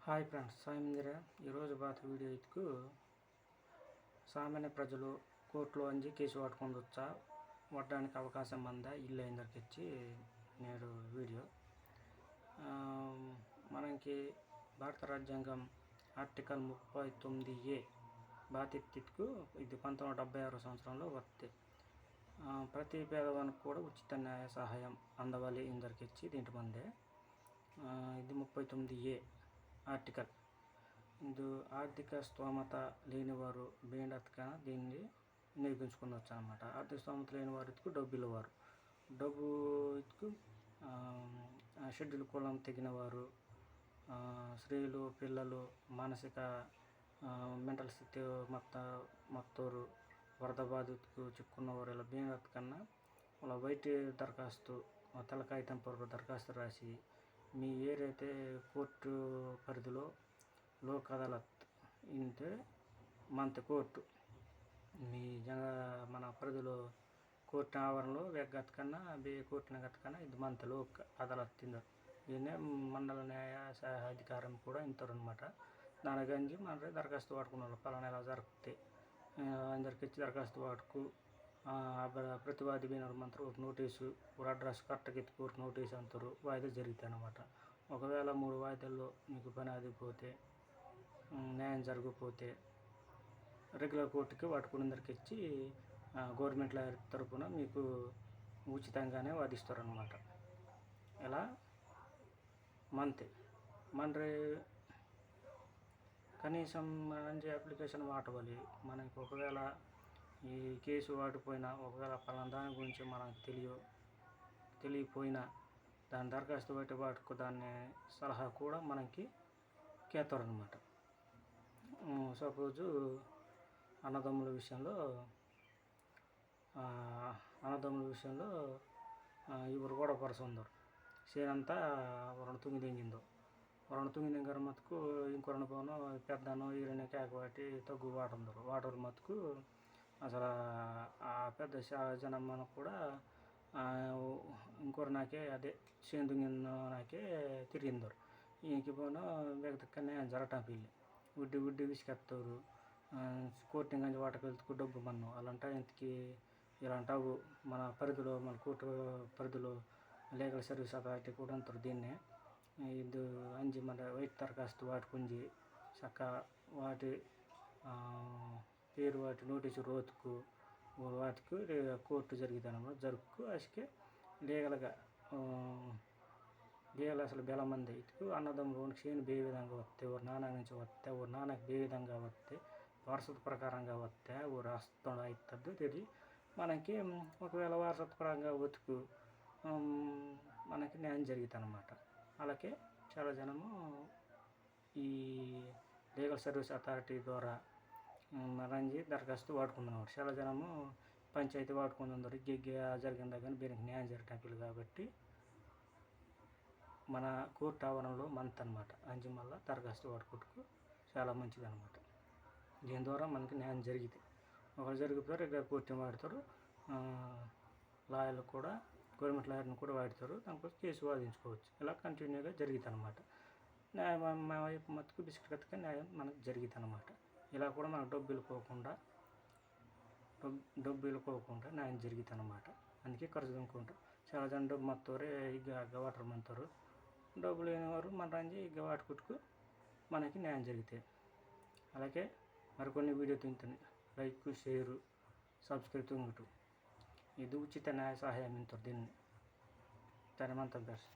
Hi friends, సాయందిర ఈరోజు బాత video ఇతుకు సామాన్య ప్రజలు కోర్టులో అంజి కేసు పట్టుకొందొచ్చా వడ్డానికి అవకాశం ఉందా ఇల్లు అందరికిచ్చి నేడు వీడియో మనకి భారత రాజ్యాంగం ఆర్టికల్ 39A బాతిత్తుకు ఇది 1976 సంవత్సరంలో వస్తే ప్రతి పేదవానికి కూడా ఉచిత న్యాయ సహాయం అందవాలి అందరికిచ్చి దీంట్లో మందే ఇది 39A ఆర్టికల్. ఇందు ఆర్థిక స్తోమత లేనివారు బేండత్క దీన్ని వినియోగించుకునవచ్చు అన్నమాట. ఆర్థిక స్తోమత లేని వారికి డబ్బు ఇవ్వవారు డబ్బు ఇతుకు షెడ్యూల్ కులం తెగిన వారు, స్త్రీలు, పిల్లలు, మానసిక మెంటల్ స్థితి మత్తోరు, వరద బాధితుకు చిక్కున్నవారు ఇలా బేండత్ కన్నా వాళ్ళ వైట్ దరఖాస్తు తెల్ల కాగితం పొరకు దరఖాస్తు రాసి మీ ఏదైతే కోర్టు పరిధిలో లోక్ అదాలత్ ఇంటే మంత్ కోర్టు మీ మన పరిధిలో కోర్టు ఆవరణలో గతకన్నా బే కోర్టున గతకన్నా ఇది మంత్ లోక్ అదాలత్ తిందో దీన్నే మండల న్యాయ అధికారం కూడా ఇంటారనమాట. దాని గంజి మన దరఖాస్తు వాడుకున్న పలానా ఎలా జరుగుతాయి అందరికి ఇచ్చి దరఖాస్తు వాడుకు ప్రతివాది వినర్ మంత్రం ఒక నోటీసు ఒక అడ్రస్ కరెక్ట్గా ఎత్తుకు ఒక నోటీసు అంటారు వాయిదా జరుగుతాయి అన్నమాట. ఒకవేళ 3 వాయిదాల్లో మీకు పని ఆగిపోతే న్యాయం జరగకపోతే రెగ్యులర్ కోర్టుకి వాడుకునేందరికి ఇచ్చి గవర్నమెంట్ లాయర్ తరపున మీకు ఉచితంగానే వాదిస్తారు అన్నమాట. ఎలా మంత్రి కనీసం మంచి అప్లికేషన్ వాడవాలి. మనకి ఒకవేళ ఈ కేసు వాడిపోయినా ఒకవేళ పలానా దాని గురించి మనకు తెలియపోయినా దాని దరఖాస్తు బట్టి వాటికి దాన్ని సలహా కూడా మనకి కేతారనమాట. సపోజు అన్నదమ్ముల విషయంలో ఇವರು కూడా పరసందరు సేనంతా వరణ తుంగి దింగిందో వరణ తుంగి దింగార మతుకు ఇంకొరణ పోను పెద్దను ఈరని కేకవాటి తగ్గు వాటర్ మతుకు అసలు ఆ పెద్ద జనమ్మను కూడా ఇంకొర నాకే అదే సేందుంగిన నాకే తిరిగిందరు ఈయనకి పోను వ్యక్తికనే జరగటం పిల్లి ఉడ్డి విసుకెత్తారు కోర్టు గంజి వాటకు వెళ్తుకు డబ్బు మన్ను అలాంట ఇంతకి ఇలాంటావు మన పరిధిలో మన కోర్టు పరిధిలో లీగల్ సర్వీస్ అథారిటీ కూడా అంటారు దీన్నే. ఇది అంజి మన వైట్ దరఖాస్తు వాటికుంజి చక్క వాటి పేరు వాటి నోటీసు రోతుకు వాటికి కోర్టు జరుగుతానమాట జరుపుకు అసలు లీగల్గా అసలు బెలమంది ఇటుకు అన్నదమ్ములు చేను బే విధంగా వస్తే ఊరు నాన్న నుంచి వస్తే ఊరు నాన్నకి బే విధంగా వస్తే వారసత్వ ప్రకారంగా వస్తే ఊరు రాష్ట్రంలో అవుతుంది తెలియ మనకి ఒకవేళ వారసత్వ పరంగా బతుకు మనకి న్యాయం జరుగుతుందన్నమాట. అలాగే చాలా జనము ఈ లీగల్ సర్వీస్ అథారిటీ ద్వారా రంజి దరఖాస్తు వాడుకుంటున్నారు. చాలా జనము పంచాయతీ వాడుకుంటున్నారు జరిగిందా కానీ దీనికి న్యాయం జరగటం కాబట్టి మన కోర్టు ఆవరణలో మంత్ అనమాట అంజి మళ్ళీ దరఖాస్తు వాడుకుంటూ చాలా మంచిది అనమాట. దీని ద్వారా మనకి న్యాయం జరిగితే ఒకరు జరిగిపోతారు ఇక్కడ కోర్టుని వాడతారు, లాయర్లు కూడా గవర్నమెంట్ లాయర్ని కూడా వాడతారు, దానికోసం కేసు వాదించుకోవచ్చు. ఇలా కంటిన్యూగా జరుగుతుంది అనమాట. న్యాయం మా వైపు మతుకు బిస్కెట్ కథగా న్యాయం మనకు జరుగుతుంది అనమాట. ఇలా కూడా మనకు డబ్బు ఇలుకోకుండా న్యాయం జరుగుతుంది అనమాట. అందుకే ఖర్చు అనుకుంటారు చాలా జనం డబ్బు మత్తోరే వాటర్ మంతారు డబ్బులు లేనివారు మన రంజి వాటుకుట్టుకు మనకి న్యాయం జరుగుతాయి. అలాగే మరికొన్ని వీడియో తింటుంది లైక్ షేరు సబ్స్క్రైబ్ తింగుటు ఇది ఉచిత న్యాయ సహాయం ఇంటారు దీన్ని తనమంతా బెస్ట్.